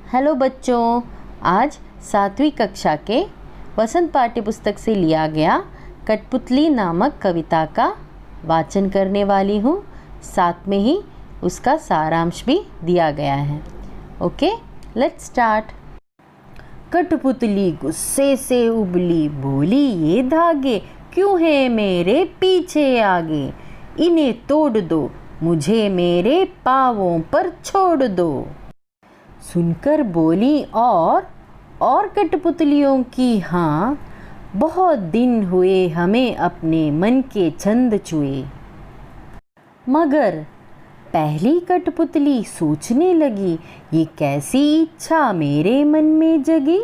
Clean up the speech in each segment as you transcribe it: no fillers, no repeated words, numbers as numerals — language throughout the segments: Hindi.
हेलो बच्चों, आज 7वीं कक्षा के वसंत पाठ्य पुस्तक से लिया गया कठपुतली नामक कविता का वाचन करने वाली हूँ। साथ में ही उसका सारांश भी दिया गया है। Okay, let's start. कठपुतली गुस्से से उबली, बोली ये धागे क्यों है मेरे पीछे आगे, इन्हें तोड़ दो, मुझे मेरे पाँवों पर छोड़ दो। सुनकर बोली और कठपुतलियों की हाँ, बहुत दिन हुए हमें अपने मन के छंद छुए। मगर पहली कठपुतली सोचने लगी, ये कैसी इच्छा मेरे मन में जगी।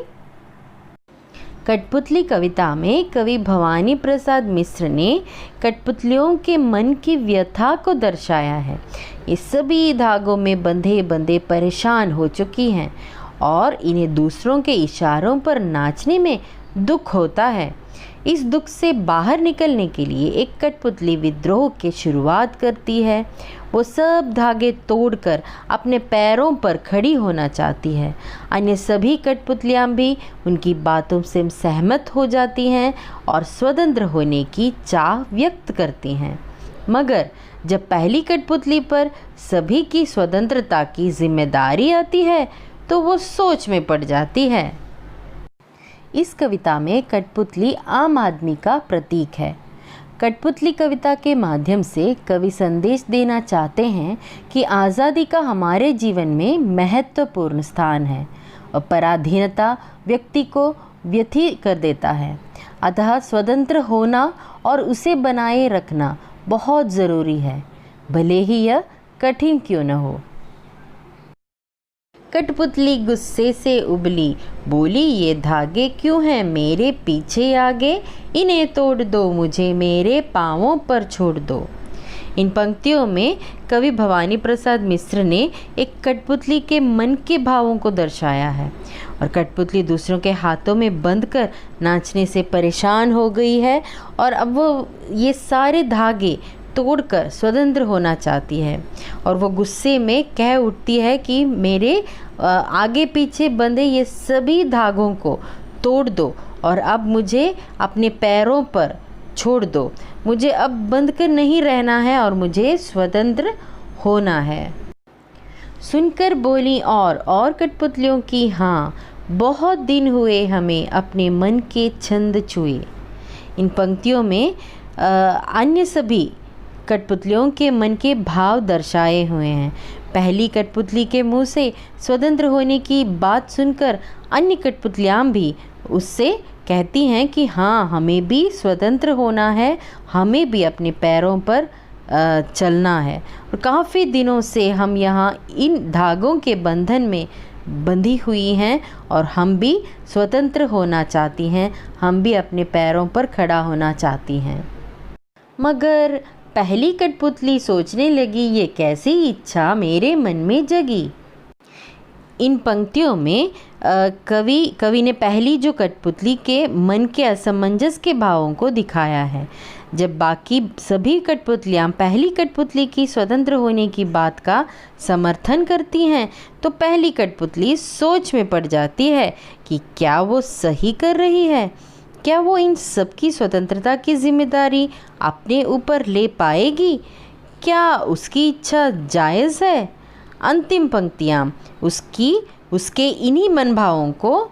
कठपुतली कविता में कवि भवानी प्रसाद मिश्र ने कठपुतलियों के मन की व्यथा को दर्शाया है। ये सभी धागों में बंधे बंधे परेशान हो चुकी हैं और इन्हें दूसरों के इशारों पर नाचने में दुख होता है। इस दुख से बाहर निकलने के लिए एक कठपुतली विद्रोह की शुरुआत करती है। वो सब धागे तोड़कर अपने पैरों पर खड़ी होना चाहती है। अन्य सभी कठपुतलियाँ भी उनकी बातों से सहमत हो जाती हैं और स्वतंत्र होने की चाह व्यक्त करती हैं। मगर जब पहली कठपुतली पर सभी की स्वतंत्रता की जिम्मेदारी आती है तो वो सोच में पड़ जाती है। इस कविता में कठपुतली आम आदमी का प्रतीक है। कठपुतली कविता के माध्यम से कवि संदेश देना चाहते हैं कि आज़ादी का हमारे जीवन में महत्वपूर्ण स्थान है और पराधीनता व्यक्ति को व्यथित कर देता है। अतः स्वतंत्र होना और उसे बनाए रखना बहुत ज़रूरी है, भले ही यह कठिन क्यों न हो। कठपुतली गुस्से से उबली, बोली ये धागे क्यों हैं मेरे पीछे आगे, इन्हें तोड़ दो, मुझे मेरे पाँवों पर छोड़ दो। इन पंक्तियों में कवि भवानी प्रसाद मिश्र ने एक कठपुतली के मन के भावों को दर्शाया है और कठपुतली दूसरों के हाथों में बंद कर नाचने से परेशान हो गई है और अब वो ये सारे धागे तोड़कर स्वतंत्र होना चाहती है और वो गुस्से में कह उठती है कि मेरे आगे पीछे बंधे ये सभी धागों को तोड़ दो और अब मुझे अपने पैरों पर छोड़ दो। मुझे अब बंध कर नहीं रहना है और मुझे स्वतंत्र होना है। सुनकर बोली और कठपुतलियों की हाँ, बहुत दिन हुए हमें अपने मन के छंद छुए। इन पंक्तियों में अन्य सभी कठपुतलियों के मन के भाव दर्शाए हुए हैं। पहली कठपुतली के मुंह से स्वतंत्र होने की बात सुनकर अन्य कठपुतलियाँ भी उससे कहती हैं कि हाँ, हमें भी स्वतंत्र होना है, हमें भी अपने पैरों पर चलना है और काफ़ी दिनों से हम यहाँ इन धागों के बंधन में बंधी हुई हैं और हम भी स्वतंत्र होना चाहती हैं, हम भी अपने पैरों पर खड़ा होना चाहती हैं। मगर पहली कठपुतली सोचने लगी, ये कैसी इच्छा मेरे मन में जगी। इन पंक्तियों में कवि ने पहली जो कठपुतली के मन के असमंजस के भावों को दिखाया है। जब बाकी सभी कठपुतलियाँ पहली कठपुतली की स्वतंत्र होने की बात का समर्थन करती हैं तो पहली कठपुतली सोच में पड़ जाती है कि क्या वो सही कर रही है, क्या वो इन सबकी स्वतंत्रता की जिम्मेदारी अपने ऊपर ले पाएगी, क्या उसकी इच्छा जायज़ है। अंतिम पंक्तियाँ उसके इन्हीं मनभावों को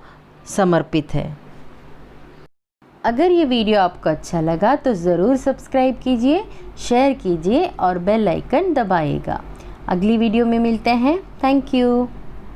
समर्पित है। अगर ये वीडियो आपको अच्छा लगा तो ज़रूर सब्सक्राइब कीजिए, शेयर कीजिए और बेल आइकन दबाइएगा। अगली वीडियो में मिलते हैं। Thank you.